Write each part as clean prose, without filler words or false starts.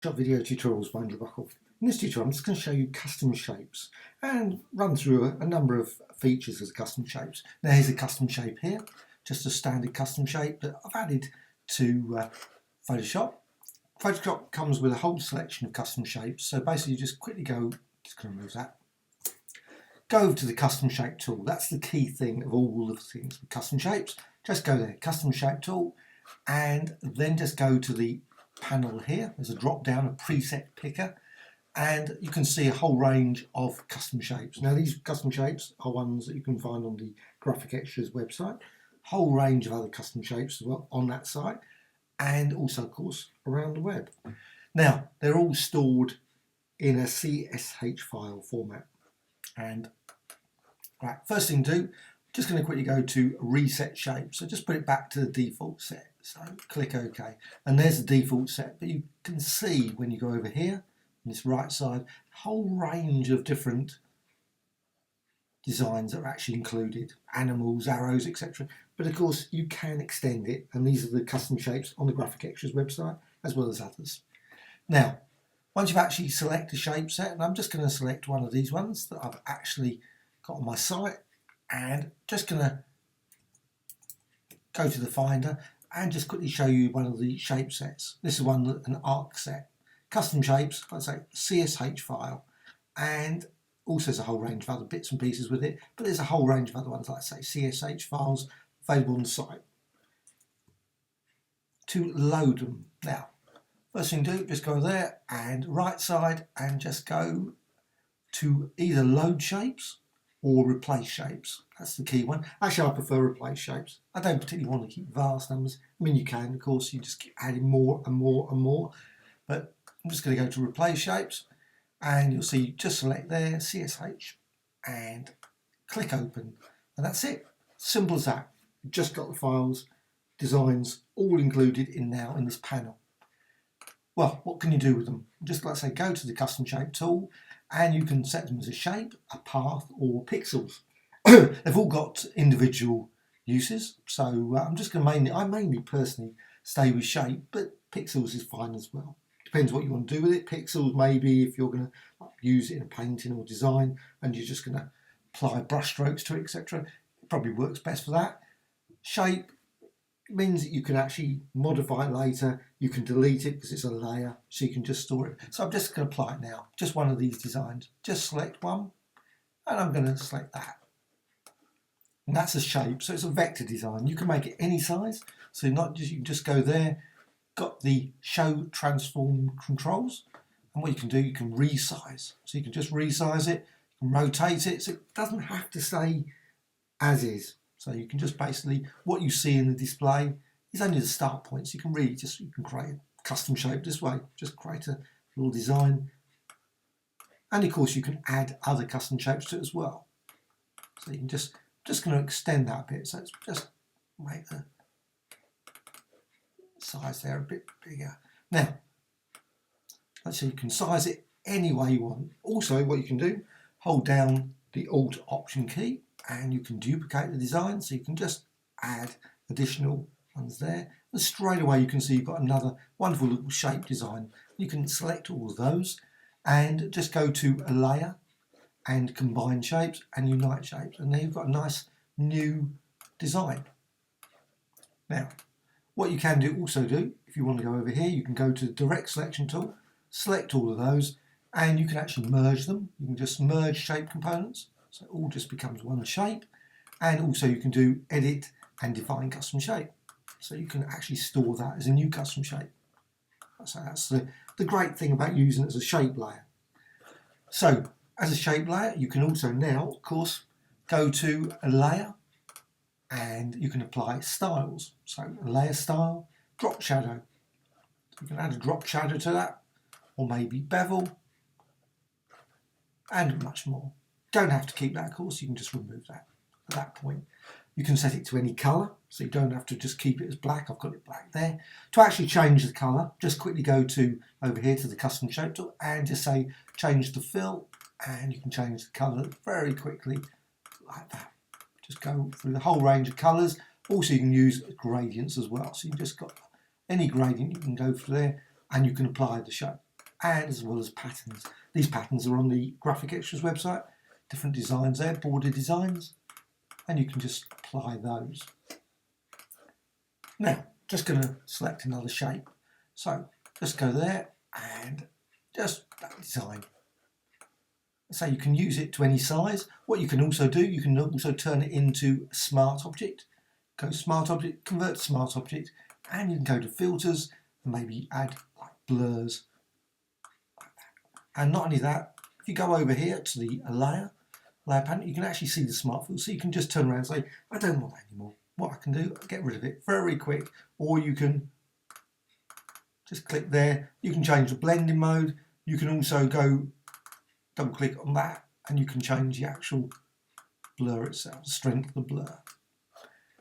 Video tutorials by Andrew Buckle. In this tutorial I'm just going to show you custom shapes and run through a number of features of custom shapes. Now here's a custom shape here, just a standard custom shape that I've added to Photoshop. Photoshop comes with a whole selection of custom shapes, so basically you just quickly go, just going to remove that, go over to the custom shape tool. That's the key thing of all of the things with custom shapes. Just go there, custom shape tool, and then just go to the panel here. There's a drop down, a preset picker, and you can see a whole range of custom shapes. Now these custom shapes are ones that you can find on the Graphic Extras website, whole range of other custom shapes as well on that site, and also of course around the web. Now they're all stored in a CSH file format, and right, first thing to do, just going to quickly go to reset shape, so just put it back to the default set. So click OK, and there's the default set, but you can see when you go over here on this right side, a whole range of different designs that are actually included, animals, arrows, etc. But of course you can extend it, and these are the custom shapes on the Graphic Extras website as well as others. Now once you've actually selected a shape set, and I'm just going to select one of these ones that I've actually got on my site, and just going to go to the Finder and just quickly show you one of the shape sets. This is an arc set. Custom shapes, I'd say CSH file, and also there's a whole range of other bits and pieces with it, but there's a whole range of other ones, like I say, CSH files available on the site. To load them, now, first thing to do, just go there and right side and just go to either load shapes or replace shapes. That's the key one. Actually, I prefer replace shapes. I don't particularly want to keep vast numbers. I mean, you can, of course, you just keep adding more and more and more. But I'm just going to go to replace shapes, and you'll see, just select there, CSH, and click open. And that's it. Simple as that. You've just got the files, designs, all included in now in this panel. Well, what can you do with them? Just like I say, go to the custom shape tool, and you can set them as a shape, a path, or pixels. They've all got individual uses, so I'm just going to I mainly personally stay with shape, but pixels is fine as well. Depends what you want to do with it. Pixels, maybe if you're going to use it in a painting or design, and you're just going to apply brush strokes to it, etc. It probably works best for that. Shape means that you can actually modify it later. You can delete it because it's a layer, so you can just store it. So I'm just going to apply it now. Just one of these designs. Just select one, and I'm going to select that. And that's a shape, so it's a vector design. You can make it any size. So not just, you can just go there, got the show transform controls, and what you can do, you can resize. So you can just resize it, you can rotate it, so it doesn't have to stay as is. So you can just basically, what you see in the display is only the start point. So you can really just, you can create a custom shape this way. Just create a little design. And of course you can add other custom shapes to it as well. So you can just going to extend that a bit. So it's just make the size there a bit bigger. Now, let's see, you can size it any way you want. Also, what you can do, hold down the Alt Option key, and you can duplicate the design, so you can just add additional ones there, and straight away you can see you've got another wonderful little shape design. You can select all of those and just go to a layer and combine shapes and unite shapes, and there you've got a nice new design. Now what you can also do, if you want to go over here, you can go to the direct selection tool, select all of those, and you can actually merge them. You can just merge shape components. So it all just becomes one shape, and also you can do edit and define custom shape. So you can actually store that as a new custom shape. So that's the great thing about using it as a shape layer. So as a shape layer, you can also now, of course, go to a layer, and you can apply styles. So a layer style, drop shadow. You can add a drop shadow to that, or maybe bevel, and much more. Don't have to keep that, of course, you can just remove that at that point. You can set it to any colour, so you don't have to just keep it as black. I've got it black there. To actually change the colour, just quickly go to over here to the custom shape tool and just say change the fill, and you can change the colour very quickly like that. Just go through the whole range of colours. Also you can use gradients as well, so you've just got any gradient, you can go through there and you can apply the shape. and as well as patterns. These patterns are on the Graphic Extras website, different designs there, border designs, and you can just apply those. Now, just going to select another shape. So just go there and just that design. So you can use it to any size. What you can also do, you can also turn it into a smart object. Go smart object, convert to smart object, and you can go to filters and maybe add like blurs. And not only that, if you go over here to the layer panel, you can actually see the smart filter. So you can just turn around and say, I don't want that anymore. What I can do, get rid of it very quick, or you can just click there. You can change the blending mode. You can also go double click on that and you can change the actual blur itself, the strength of the blur.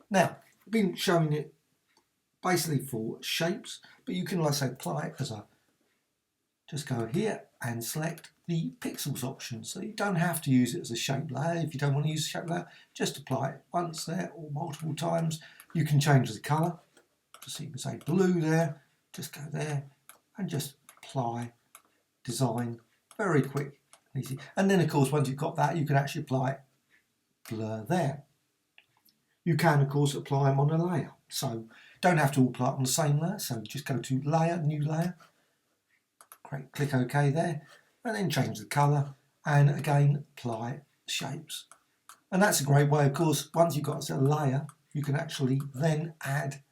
Now, I've been showing it basically for shapes, but you can, like I say, apply it as a, just go here and select the pixels option. So you don't have to use it as a shape layer. If you don't want to use a shape layer, just apply it once there or multiple times. You can change the colour. So you can say blue there, just go there and just apply design, very quick and easy. And then of course once you've got that, you can actually apply blur there. You can of course apply them on a layer, so don't have to all apply it on the same layer. So just go to layer, new layer, great, click OK there, and then change the colour and again apply shapes. And that's a great way, of course, once you've got a layer, you can actually then add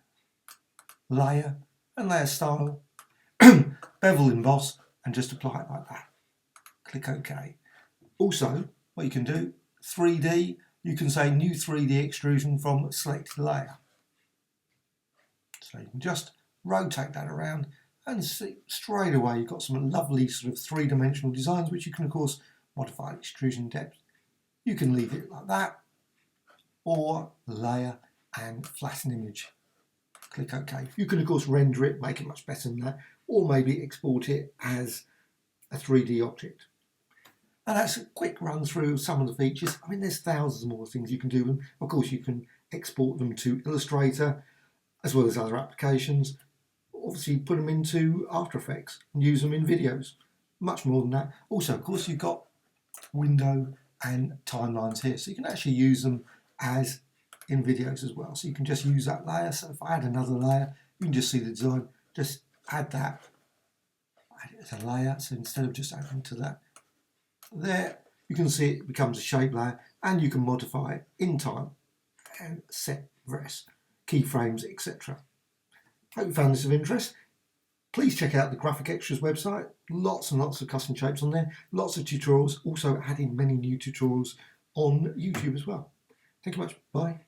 layer and layer style, bevel emboss, and just apply it like that. Click OK. Also, what you can do, 3D, you can say new 3D extrusion from selected layer. So you can just rotate that around and see straight away you've got some lovely sort of three-dimensional designs which you can of course modify extrusion depth. You can leave it like that or layer and flatten image. Click OK. You can of course render it, make it much better than that, or maybe export it as a 3D object. And that's a quick run through some of the features. I mean, there's thousands more things you can do with them. Of course, you can export them to Illustrator as well as other applications. Obviously, put them into After Effects and use them in videos. Much more than that. Also, of course, you've got window and timelines here, so you can actually use them as in videos as well. So you can just use that layer. So if I add another layer, you can just see the design. Just add that, add it as a layer. So instead of just adding to that, there you can see it becomes a shape layer, and you can modify it in time and set various keyframes, etc. Hope you found this of interest. Please check out the Graphic Extras website. Lots and lots of custom shapes on there, lots of tutorials, also adding many new tutorials on YouTube as well. Thank you much. Bye.